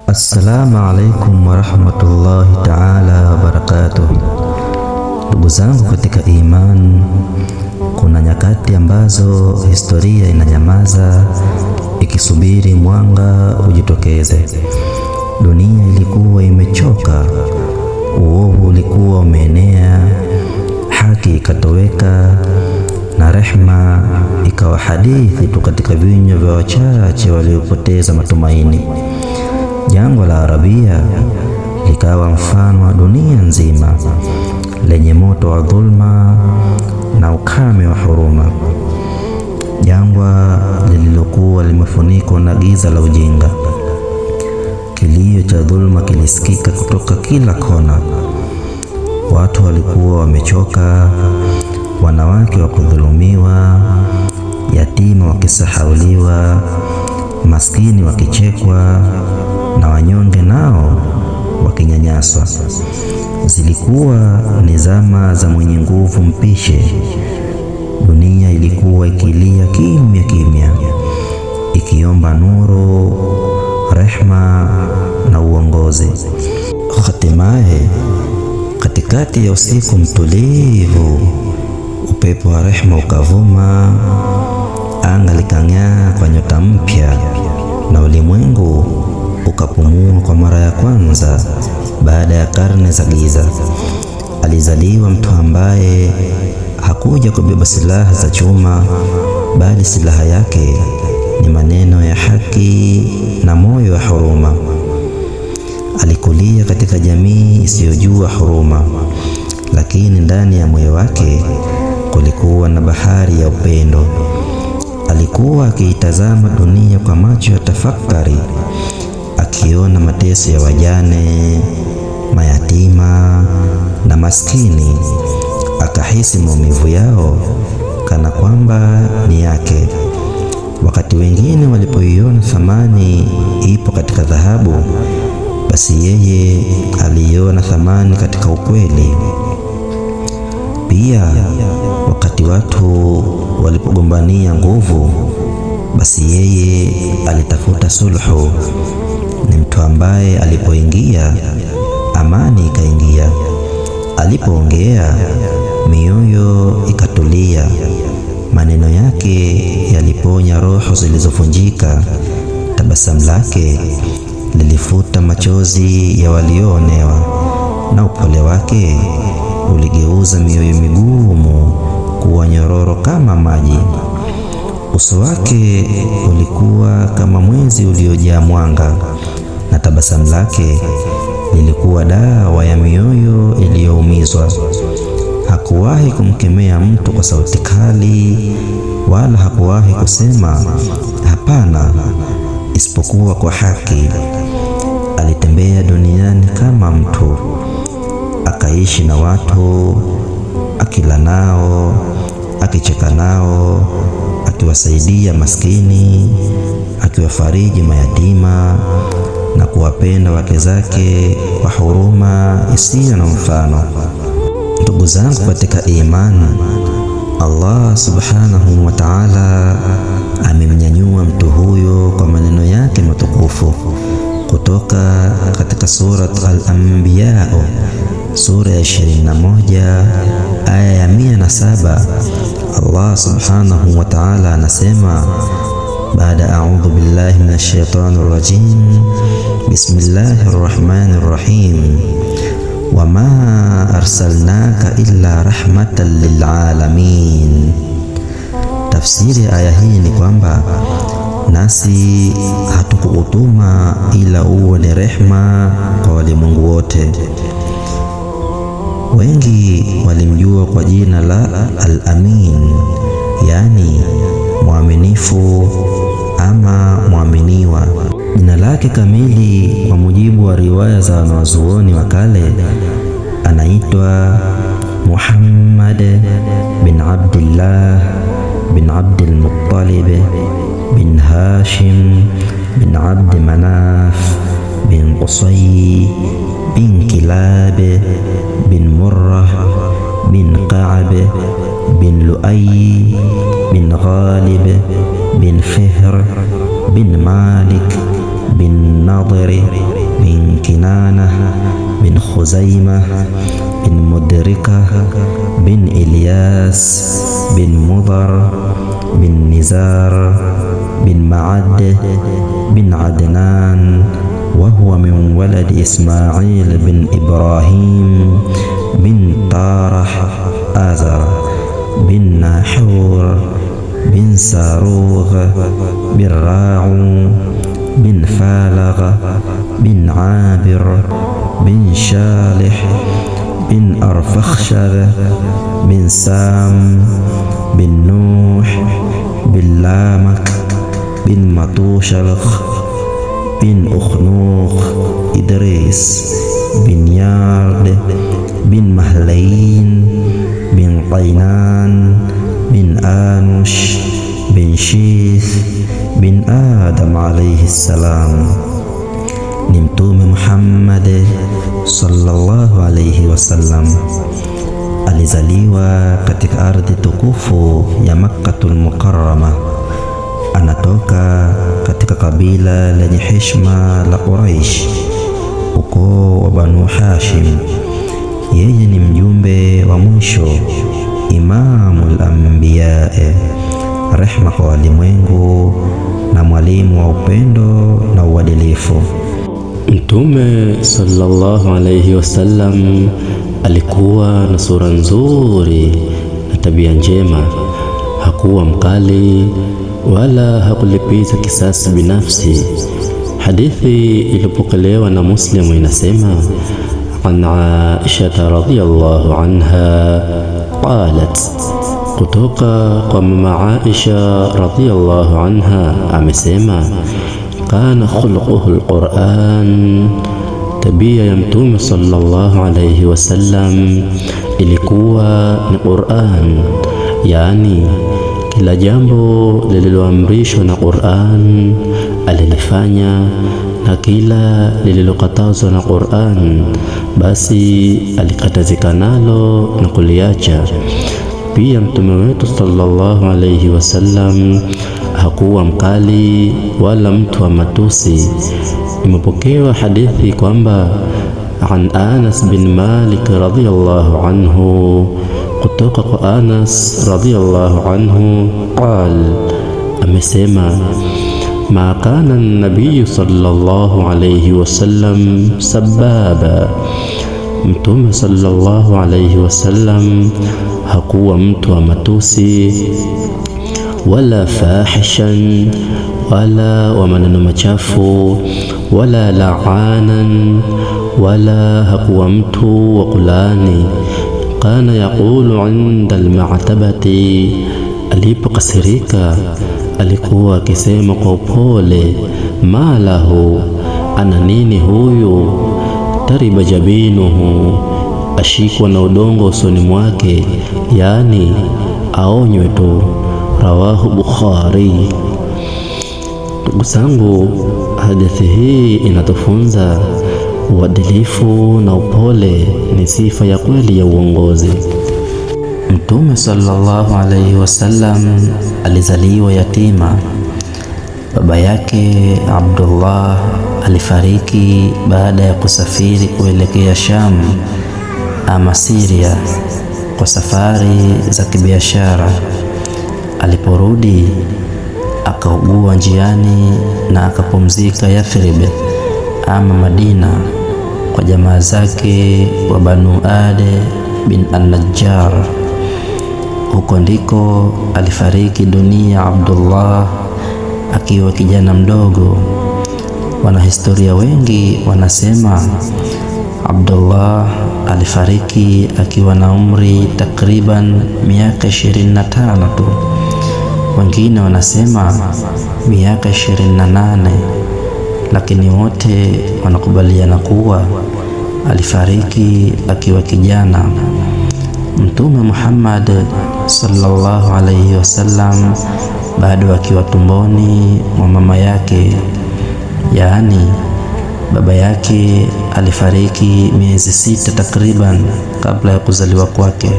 Assalamu alaikum warahmatullahi ta'ala wabarakatuh. Ndugu zangu katika iman, kuna nyakati ambazo historia inanyamaza ikisubiri mwanga ujitokeze. Dunia ilikuwa imechoka, uovu ulikuwa umeenea, haki ikatoweka na rehma ikawa hadithi tu katika vinywa vya wachache waliopoteza matumaini. Jangwa la Arabia likawa mfano wa dunia nzima, lenye moto wa dhulma na ukame wa huruma. Jangwa lililokuwa limefunikwa na giza la ujinga. Kilio cha dhulma kilisikika kutoka kila kona. Watu walikuwa wamechoka, wanawake wa kudhulumiwa, yatima wakisahauliwa, maskini wakichekwa na wanyonge nao wakinyanyaswa. Zilikuwa ni zama za mwenye nguvu mpishe. Dunia ilikuwa ikilia kimya kimya, ikiomba nuru, rehma na uongozi. Hatimaye, katikati ya usiku mtulivu, upepo wa rehma ukavuma, anga likang'aa kwa nyota mpya na ulimwengu ukapumua kwa mara ya kwanza baada ya karne za giza. Alizaliwa mtu ambaye hakuja kubeba silaha za chuma, bali silaha yake ni maneno ya haki na moyo wa huruma. Alikulia katika jamii isiyojua huruma, lakini ndani ya moyo wake kulikuwa na bahari ya upendo. Alikuwa akiitazama dunia kwa macho ya tafakari, akiona mateso ya wajane, mayatima na maskini, akahisi maumivu yao kana kwamba ni yake. Wakati wengine walipoiona thamani ipo katika dhahabu, basi yeye aliiona thamani katika ukweli. Pia wakati watu walipogombania nguvu, basi yeye alitafuta sulhu. Ni mtu ambaye alipoingia, amani ikaingia. Alipoongea, mioyo ikatulia. Maneno yake yaliponya roho zilizovunjika. Tabasamu lake lilifuta machozi ya walioonewa, na upole wake uligeuza mioyo migumu kuwa nyororo kama maji. Uso wake ulikuwa kama mwezi uliojaa mwanga, na tabasamu lake lilikuwa dawa ya mioyo iliyoumizwa. Hakuwahi kumkemea mtu kwa sauti kali, wala hakuwahi kusema hapana, isipokuwa kwa haki. Alitembea duniani kama mtu, akaishi na watu, akila nao, akicheka nao, akiwasaidia maskini, akiwafariji mayatima na kuwapenda wake zake kwa huruma isiyo na mfano. Ndugu zangu katika imani, Allah subhanahu wa ta'ala amemnyanyua mtu huyo kwa maneno yake matukufu kutoka katika surat Al-Anbiya, sura ya 21 aya ya 107. Allah subhanahu wa ta'ala anasema baada a'udhu billahi minash shaitanir rajim, bismillahir rahmanir rahim, wama arsalnaka illa rahmatan lil alamin. Tafsiri ya aya hii ni kwamba nasi hatukukutuma ila uwe ni rehma kwa walimwengu wote. Wengi walimjua kwa jina la Al-Amin, yani mwaminifu ama mwaminiwa. Jina lake kamili kwa mujibu wa riwaya za wanazuoni wa kale, anaitwa Muhammad bin Abdullah bin Abdul Muttalib bin Hashim bin Abd Manaf bin Qusay bin Kilab bin Murrah bin Ka'ab bin Lu'ay bin Ghalib bin Fihr bin Malik bin Nadhr bin Kinana bin Khuzaimah bin Mudrikah bin Ilyas bin Mudhar bin Nizar bin Ma'ad bin Adnan wa huwa min walad Ismail bin Ibrahim bin Tarah Azar bin Nahur bin Sarugh bin Ra'u bin Falagh bin Abir bin Shalih bin Arfakhshad bin Sam bin Nuh bin Lamak bin Matushalakh bin Ukhnukh Idris bin Yard bin Mahlain bin Qainan bin Anush bin Shith bin Adam alayhi salam. Ni Mtume Muhammad sallallahu alayhi wasallam. Alizaliwa katika ardhi tukufu ya Makkatul Mukarrama. Anatoka katika kabila lenye heshima la Quraish, ukoo wa Banu Hashim. Yeye ni mjumbe wa mwisho, Imamul Anbiya, rehma kwa walimwengu na mwalimu wa upendo na uadilifu. Mtume sallallahu alayhi wasallam alikuwa na sura nzuri na tabia njema. Hakuwa mkali wala hakulipiza kisasi binafsi. Hadithi iliyopokelewa na Muslim inasema, an Aisha radhiyallahu anha qalat, kutoka kwa mama Aisha radhiyallahu anha amesema, kana khuluquhu alquran, tabia ya Mtume sallallahu alayhi wasallam ilikuwa ni Qur'an, yani kila jambo lililoamrishwa na Qur'an alilifanya, na kila lililokatazwa na Qur'an basi alikatazika nalo na kuliacha. Pia mtume wetu sallallahu alayhi wasallam hakuwa mkali wala mtu wa matusi. Imepokewa hadithi kwamba an Anas bin Malik radhiyallahu anhu, kutoka kwa Anas radhiyallahu anhu amesema, ma kana an-nabiy sallallahu alayhi wasallam sababa, Mtume sallallahu alayhi wasallam hakuwa mtu wa matusi wala fahishan wala wa maneno machafu wala la'anan wala hakuwa mtu wa kulani. Kana yaqulu inda al-ma'tabati, alipokasirika alikuwa akisema kwa upole, ma lahu, ana nini huyu? Tariba jabinuhu, ashikwa na udongo usoni mwake, yani aonywe tu. Rawahu Bukhari. Ndugu zangu, hadithi hii inatufunza uadilifu na upole ni sifa ya kweli ya uongozi. Mtume sallallahu alayhi wasallam alizaliwa yatima. Baba yake Abdullah alifariki baada ya kusafiri kuelekea Sham ama Syria kwa safari za kibiashara. Aliporudi akaugua njiani na akapumzika Yathrib ama Madina kwa jamaa zake wa Banu Ade bin An-Najjar. Huko ndiko alifariki dunia Abdullah akiwa kijana mdogo. Wanahistoria wengi wanasema Abdullah alifariki akiwa na umri takriban miaka 25 tu. Wengine wanasema miaka 28, lakini wote wanakubaliana kuwa alifariki akiwa kijana. Mtume Muhammad sallallahu alayhi wasallam bado akiwa tumboni mwa mama yake, yaani baba yake alifariki miezi 6 takriban kabla ya kuzaliwa kwake.